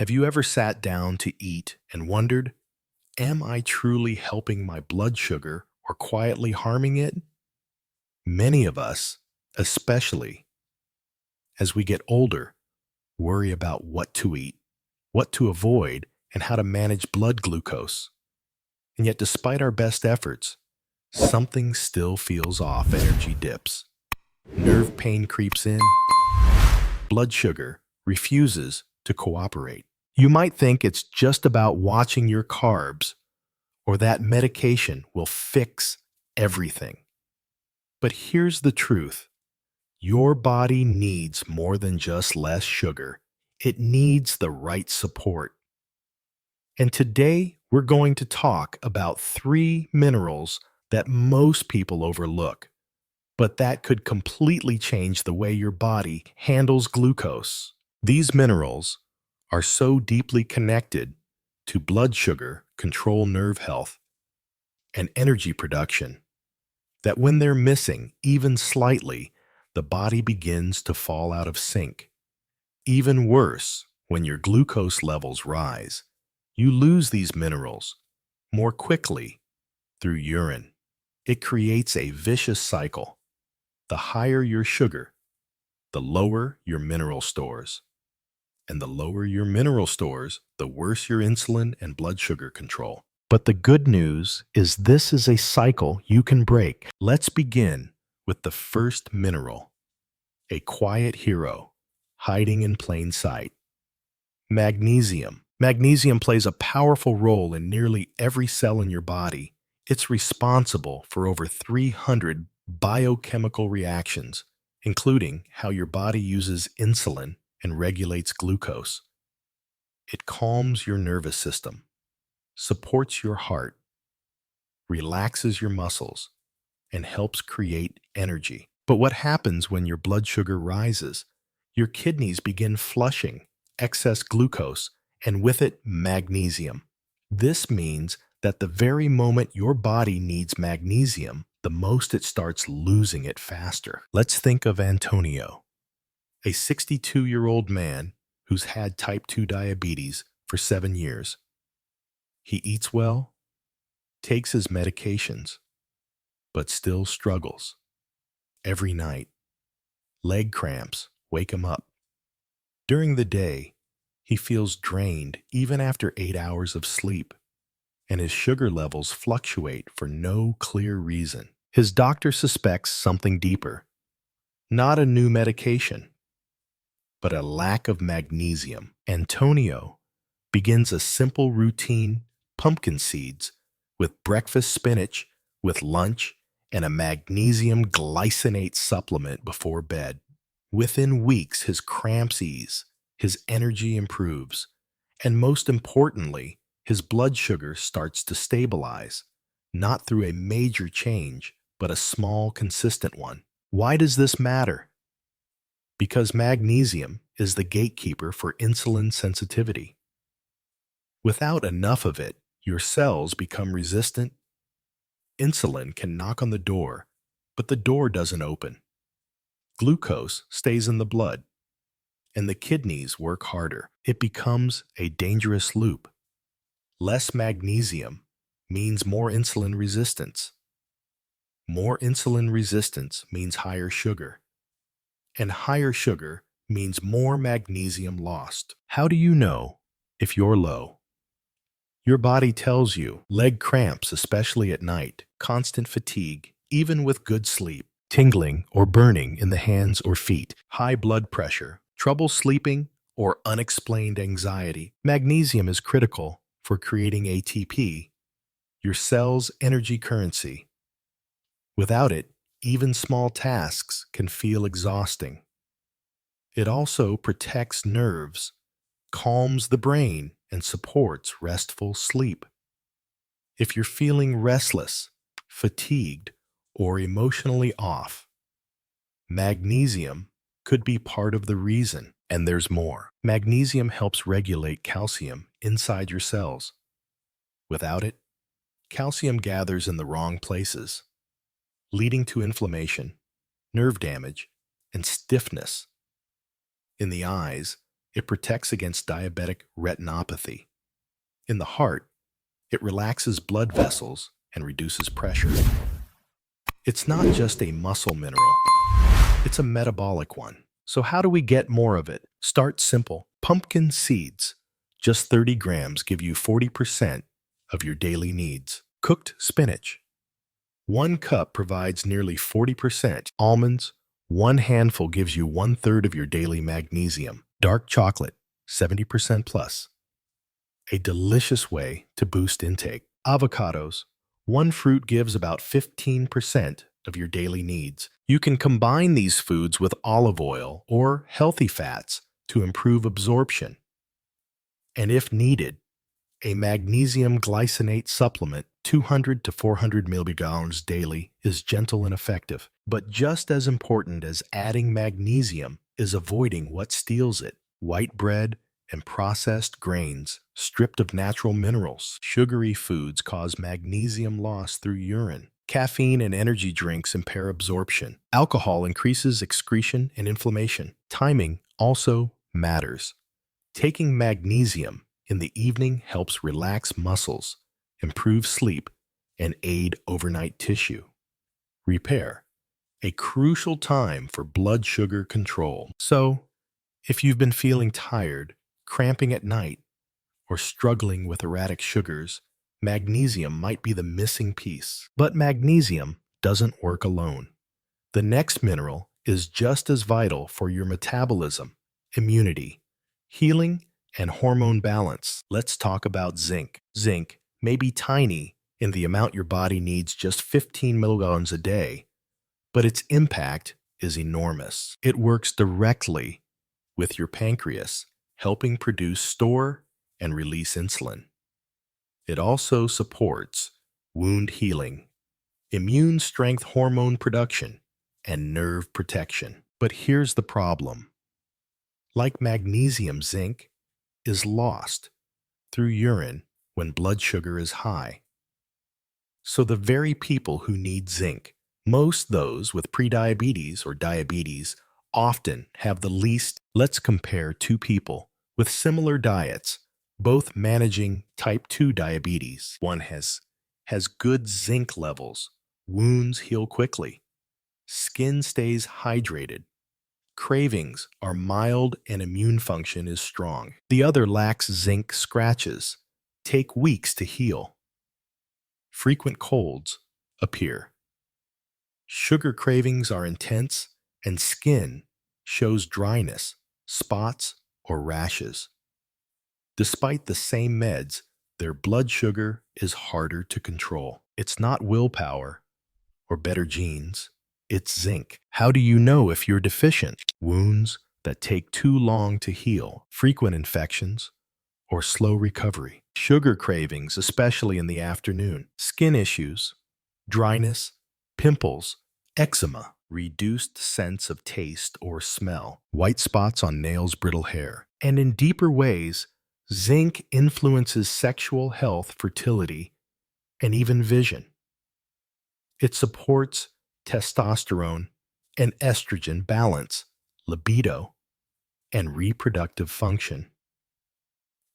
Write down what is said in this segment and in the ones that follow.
Have you ever sat down to eat and wondered, am I truly helping my blood sugar or quietly harming it? Many of us, especially as we get older, worry about what to eat, what to avoid, and how to manage blood glucose. And yet, despite our best efforts, something still feels off. Energy dips, nerve pain creeps in, blood sugar refuses to cooperate. You might think it's just about watching your carbs or that medication will fix everything. But here's the truth. Your body needs more than just less sugar. It needs the right support. And today we're going to talk about 3 minerals that most people overlook, but that could completely change the way your body handles glucose. These minerals are so deeply connected to blood sugar, control nerve health, and energy production that when they're missing even slightly, the body begins to fall out of sync. Even worse, when your glucose levels rise, you lose these minerals more quickly through urine. It creates a vicious cycle. The higher your sugar, the lower your mineral stores. And the lower your mineral stores, the worse your insulin and blood sugar control. But the good news is this is a cycle you can break. Let's begin with the first mineral, a quiet hero hiding in plain sight. Magnesium. Magnesium plays a powerful role in nearly every cell in your body. It's responsible for over 300 biochemical reactions, including how your body uses insulin and regulates glucose. It calms your nervous system, supports your heart, relaxes your muscles, and helps create energy. But what happens when your blood sugar rises? Your kidneys begin flushing excess glucose and with it magnesium. This means that the very moment your body needs magnesium, the most it starts losing it faster. Let's think of Antonio, a 62-year-old man who's had type 2 diabetes for 7 years. He eats well, takes his medications, but still struggles. Every night, leg cramps wake him up. During the day, he feels drained even after 8 hours of sleep, and his sugar levels fluctuate for no clear reason. His doctor suspects something deeper, not a new medication, but a lack of magnesium. Antonio begins a simple routine, pumpkin seeds, with breakfast spinach, with lunch, and a magnesium glycinate supplement before bed. Within weeks, his cramps ease, his energy improves, and most importantly, his blood sugar starts to stabilize, not through a major change, but a small, consistent one. Why does this matter? Because magnesium is the gatekeeper for insulin sensitivity. Without enough of it, your cells become resistant. Insulin can knock on the door, but the door doesn't open. Glucose stays in the blood, and the kidneys work harder. It becomes a dangerous loop. Less magnesium means more insulin resistance. More insulin resistance means higher sugar. And higher sugar means more magnesium lost. How do you know if you're low? Your body tells you. Leg cramps, especially at night, constant fatigue, even with good sleep, tingling or burning in the hands or feet, high blood pressure, trouble sleeping, or unexplained anxiety. Magnesium is critical for creating ATP, your cell's energy currency. Without it, even small tasks can feel exhausting. It also protects nerves, calms the brain, and supports restful sleep. If you're feeling restless, fatigued, or emotionally off, magnesium could be part of the reason, and there's more. Magnesium helps regulate calcium inside your cells. Without it, calcium gathers in the wrong places, leading to inflammation, nerve damage, and stiffness. In the eyes, It protects against diabetic retinopathy. In the heart, it relaxes blood vessels and reduces pressure. It's not just a muscle mineral, it's a metabolic one. So how do we get more of it? Start simple. Pumpkin seeds, just 30 grams, give you 40% of your daily needs. Cooked spinach, 1 cup provides nearly 40%. Almonds, 1 handful gives you 1/3 of your daily magnesium. Dark chocolate, 70% plus, a delicious way to boost intake. Avocados, 1 fruit gives about 15% of your daily needs. You can combine these foods with olive oil or healthy fats to improve absorption. And if needed, a magnesium glycinate supplement, 200 to 400 milligrams daily, is gentle and effective. But just as important as adding magnesium is avoiding what steals it: white bread and processed grains, stripped of natural minerals. Sugary foods cause magnesium loss through urine. Caffeine and energy drinks impair absorption. Alcohol increases excretion and inflammation. Timing also matters. Taking magnesium in the evening helps relax muscles, improve sleep, and aid overnight tissue repair, a crucial time for blood sugar control. So, if you've been feeling tired, cramping at night, or struggling with erratic sugars, magnesium might be the missing piece. But magnesium doesn't work alone. The next mineral is just as vital for your metabolism, immunity, healing, and hormone balance. Let's talk about zinc. Zinc may be tiny in the amount your body needs, just 15 milligrams a day, but its impact is enormous. It works directly with your pancreas, helping produce, store, and release insulin. It also supports wound healing, immune strength hormone production, and nerve protection. But here's the problem. Like magnesium, zinc is lost through urine when blood sugar is high. So the very people who need zinc, most those with prediabetes or diabetes, often have the least. Let's compare two people with similar diets, both managing type 2 diabetes. One has good zinc levels, wounds heal quickly, skin stays hydrated, cravings are mild, and immune function is strong. The other lacks zinc, scratches take weeks to heal. Frequent colds appear. Sugar cravings are intense, and skin shows dryness, spots, or rashes. Despite the same meds, their blood sugar is harder to control. It's not willpower or better genes, it's zinc. How do you know if you're deficient? Wounds that take too long to heal, frequent infections, or slow recovery. Sugar cravings, especially in the afternoon. Skin issues, dryness, pimples, eczema, reduced sense of taste or smell, white spots on nails, brittle hair. And in deeper ways, zinc influences sexual health, fertility, and even vision. It supports testosterone and estrogen balance, libido, and reproductive function.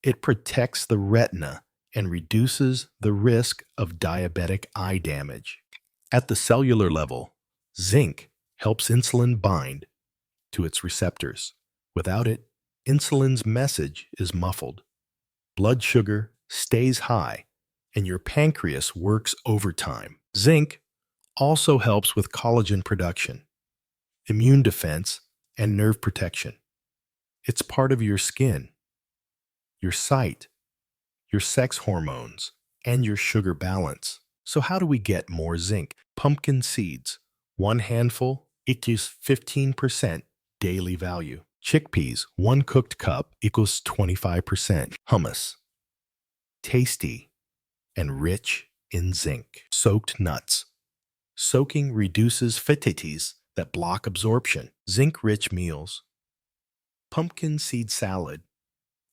It protects the retina and reduces the risk of diabetic eye damage. At the cellular level, zinc helps insulin bind to its receptors. Without it, insulin's message is muffled. Blood sugar stays high, and your pancreas works overtime. Zinc also helps with collagen production, immune defense, and nerve protection. It's part of your skin, your sight, your sex hormones, and your sugar balance. So how do we get more zinc? Pumpkin seeds, 1 handful equals 15% daily value. Chickpeas, 1 cooked cup equals 25%. Hummus, tasty and rich in zinc. Soaked nuts. Soaking reduces fatties that block absorption. Zinc-rich meals. Pumpkin seed salad.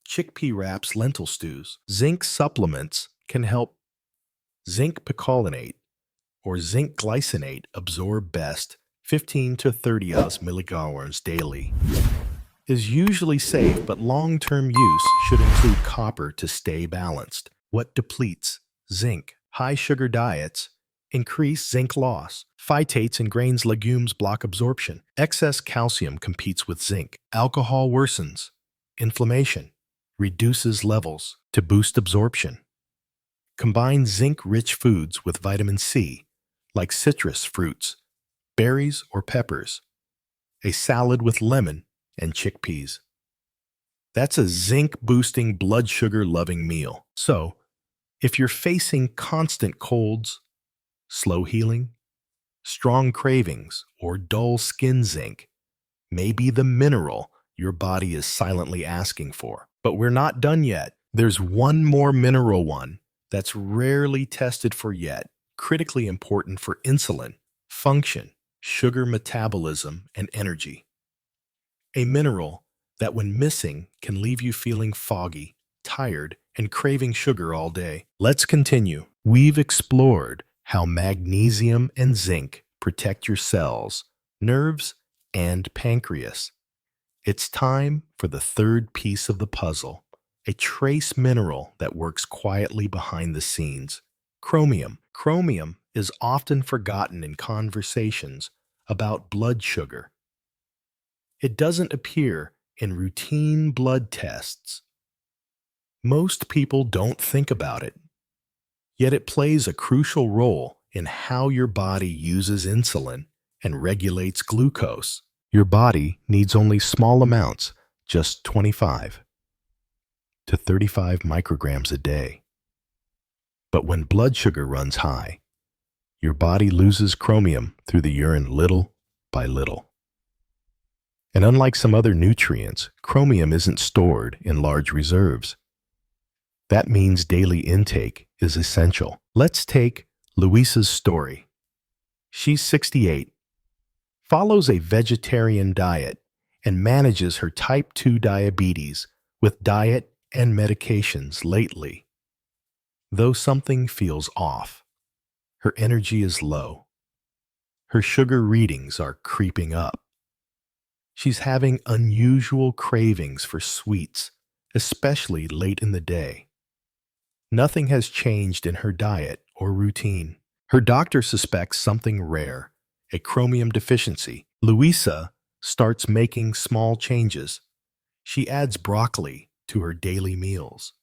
Chickpea wraps, lentil stews. Zinc supplements can help zinc picolinate or zinc glycinate absorb best 15 to 30 milligrams daily. is usually safe, but long-term use should include copper to stay balanced. What depletes? Zinc. High sugar diets increase zinc loss. Phytates in grains, legumes block absorption. Excess calcium competes with zinc. Alcohol worsens inflammation, reduces levels to boost absorption. Combine zinc-rich foods with vitamin C, like citrus fruits, berries, or peppers. A salad with lemon and chickpeas. That's a zinc-boosting, blood sugar-loving meal. So, if you're facing constant colds, slow healing, strong cravings, or dull skin, zinc may be the mineral your body is silently asking for. But we're not done yet. There's one more mineral one that's rarely tested for yet, critically important for insulin, function, sugar metabolism, and energy. A mineral that, when missing, can leave you feeling foggy, tired, and craving sugar all day. Let's continue. We've explored how magnesium and zinc protect your cells, nerves, and pancreas. It's time for the third piece of the puzzle, a trace mineral that works quietly behind the scenes. Chromium. Chromium is often forgotten in conversations about blood sugar. It doesn't appear in routine blood tests. Most people don't think about it, yet it plays a crucial role in how your body uses insulin and regulates glucose. Your body needs only small amounts, just 25 to 35 micrograms a day. But when blood sugar runs high, your body loses chromium through the urine little by little. And unlike some other nutrients, chromium isn't stored in large reserves. That means daily intake is essential. Let's take Luisa's story. She's 68, follows a vegetarian diet, and manages her type 2 diabetes with diet and medications lately. Though something feels off, her energy is low. Her sugar readings are creeping up. She's having unusual cravings for sweets, especially late in the day. Nothing has changed in her diet or routine. Her doctor suspects something rare, a chromium deficiency. Luisa starts making small changes. She adds broccoli to her daily meals.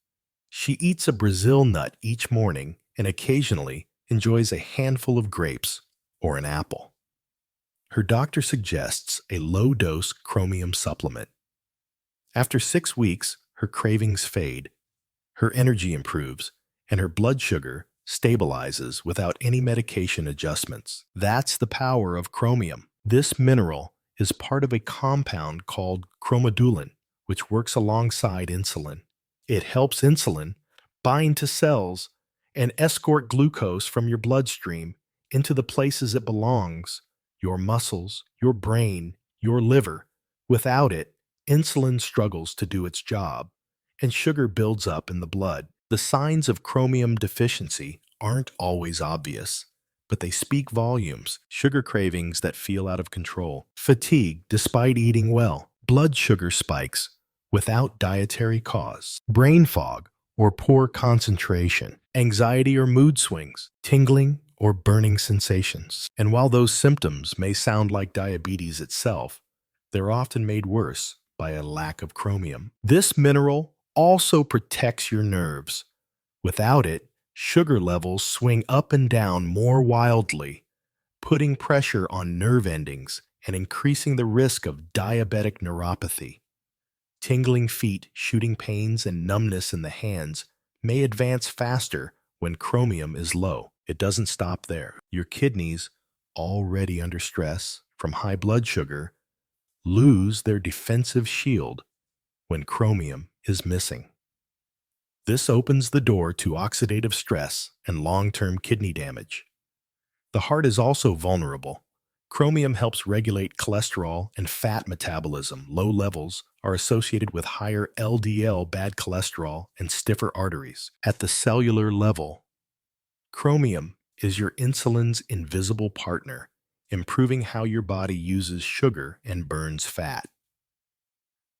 She eats a Brazil nut each morning and occasionally enjoys a handful of grapes or an apple. Her doctor suggests a low-dose chromium supplement. After 6 weeks, her cravings fade, her energy improves, and her blood sugar stabilizes without any medication adjustments. That's the power of chromium. This mineral is part of a compound called chromodulin, which works alongside insulin. It helps insulin bind to cells and escort glucose from your bloodstream into the places it belongs: your muscles, your brain, your liver. Without it, insulin struggles to do its job, and sugar builds up in the blood. The signs of chromium deficiency aren't always obvious, but they speak volumes. Sugar cravings that feel out of control, fatigue despite eating well, blood sugar spikes without dietary cause, brain fog or poor concentration, anxiety or mood swings, tingling or burning sensations. And while those symptoms may sound like diabetes itself, they're often made worse by a lack of chromium. This mineral also protects your nerves. Without it, sugar levels swing up and down more wildly, putting pressure on nerve endings and increasing the risk of diabetic neuropathy. Tingling feet, shooting pains, and numbness in the hands may advance faster when chromium is low. It doesn't stop there. Your kidneys, already under stress from high blood sugar, lose their defensive shield when chromium is missing. This opens the door to oxidative stress and long-term kidney damage. The heart is also vulnerable. Chromium helps regulate cholesterol and fat metabolism. Low levels are associated with higher LDL, bad cholesterol, and stiffer arteries. At the cellular level, chromium is your insulin's invisible partner, improving how your body uses sugar and burns fat.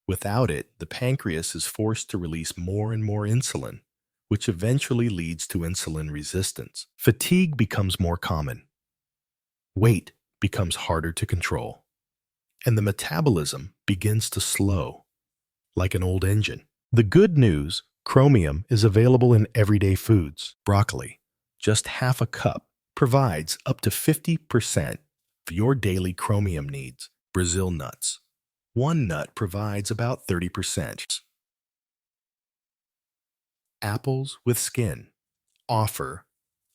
Without it, the pancreas is forced to release more and more insulin, which eventually leads to insulin resistance. Fatigue becomes more common. Weight becomes harder to control. And the metabolism begins to slow, like an old engine. The good news, chromium is available in everyday foods. Broccoli, just half a cup, provides up to 50% of your daily chromium needs. Brazil nuts, one nut provides about 30%. Apples with skin offer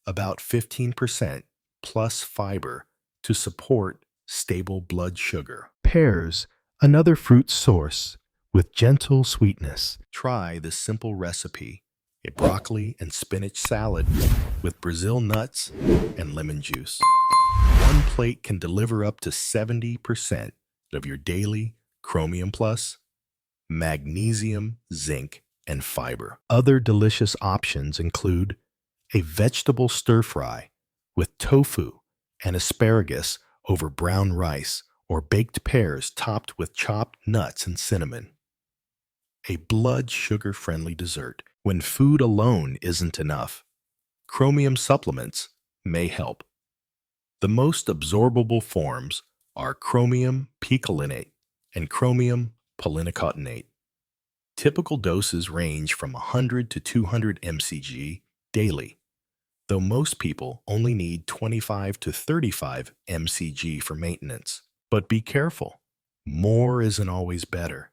about 15% plus fiber to support stable blood sugar. Pears, another fruit source with gentle sweetness. Try this simple recipe, a broccoli and spinach salad with Brazil nuts and lemon juice. One plate can deliver up to 70% of your daily chromium plus, magnesium, zinc, and fiber. Other delicious options include a vegetable stir-fry with tofu and asparagus over brown rice, or baked pears topped with chopped nuts and cinnamon. A blood sugar-friendly dessert. When food alone isn't enough, chromium supplements may help. The most absorbable forms are chromium picolinate and chromium polyneucotinate. Typical doses range from 100 to 200 mcg daily, though most people only need 25 to 35 mcg for maintenance. But be careful, more isn't always better.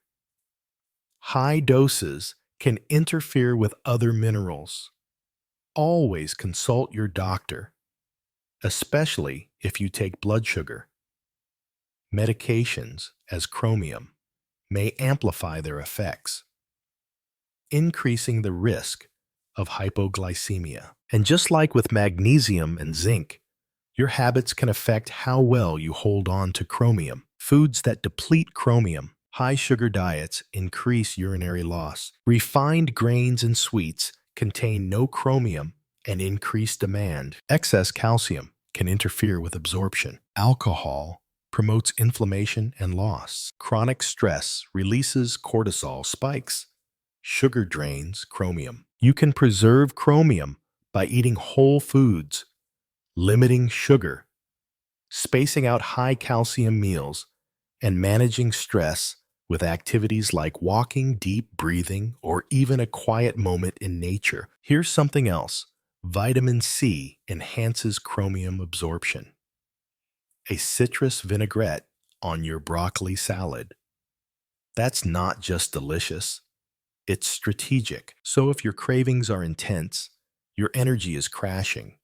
High doses can interfere with other minerals. Always consult your doctor, especially if you take blood sugar. Medications, as chromium, may amplify their effects, increasing the risk of hypoglycemia. And just like with magnesium and zinc, your habits can affect how well you hold on to chromium. Foods that deplete chromium, high sugar diets increase urinary loss. Refined grains and sweets contain no chromium and increase demand. Excess calcium can interfere with absorption. Alcohol promotes inflammation and loss. Chronic stress releases cortisol spikes. Sugar drains chromium. You can preserve chromium by eating whole foods, limiting sugar, spacing out high calcium meals, and managing stress with activities like walking, deep breathing, or even a quiet moment in nature. Here's something else. Vitamin C enhances chromium absorption. A citrus vinaigrette on your broccoli salad. That's not just delicious, it's strategic. So if your cravings are intense, your energy is crashing,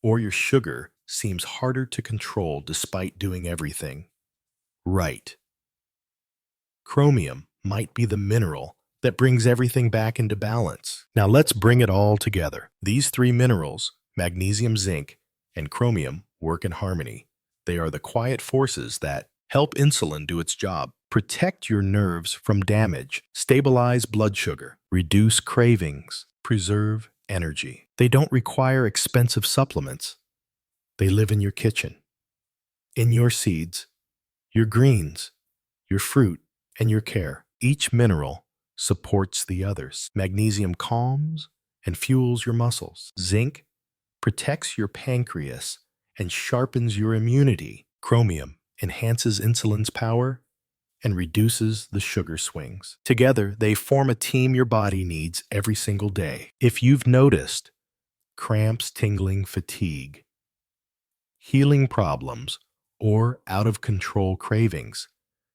or your sugar seems harder to control despite doing everything right, chromium might be the mineral that brings everything back into balance. Now let's bring it all together. These three minerals, magnesium, zinc, and chromium, work in harmony. They are the quiet forces that help insulin do its job, protect your nerves from damage, stabilize blood sugar, reduce cravings, preserve energy. They don't require expensive supplements. They live in your kitchen, in your seeds, your greens, your fruit, and your care. Each mineral supports the others. Magnesium calms and fuels your muscles. Zinc protects your pancreas and sharpens your immunity. Chromium enhances insulin's power and reduces the sugar swings. Together, they form a team your body needs every single day. If you've noticed cramps, tingling, fatigue, healing problems, or out-of-control cravings,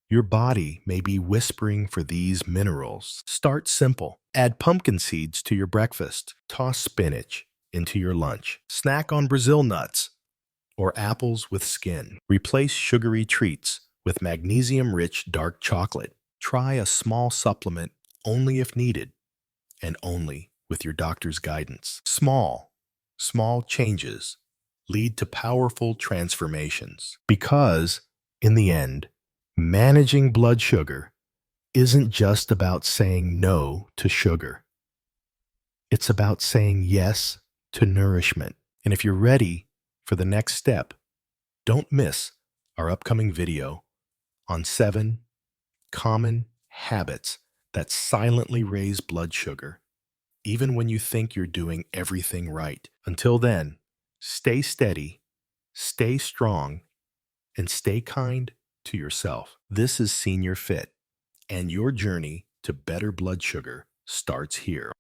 your body may be whispering for these minerals. Start simple. Add pumpkin seeds to your breakfast. Toss spinach into your lunch. Snack on Brazil nuts or apples with skin. Replace sugary treats with magnesium-rich dark chocolate. Try a small supplement only if needed and only with your doctor's guidance. Small changes lead to powerful transformations because, in the end, managing blood sugar isn't just about saying no to sugar. It's about saying yes to nourishment. And if you're ready for the next step, don't miss our upcoming video on 7 common habits that silently raise blood sugar, even when you think you're doing everything right. Until then, stay steady, stay strong, and stay kind to yourself. This is Senior Fit, and your journey to better blood sugar starts here.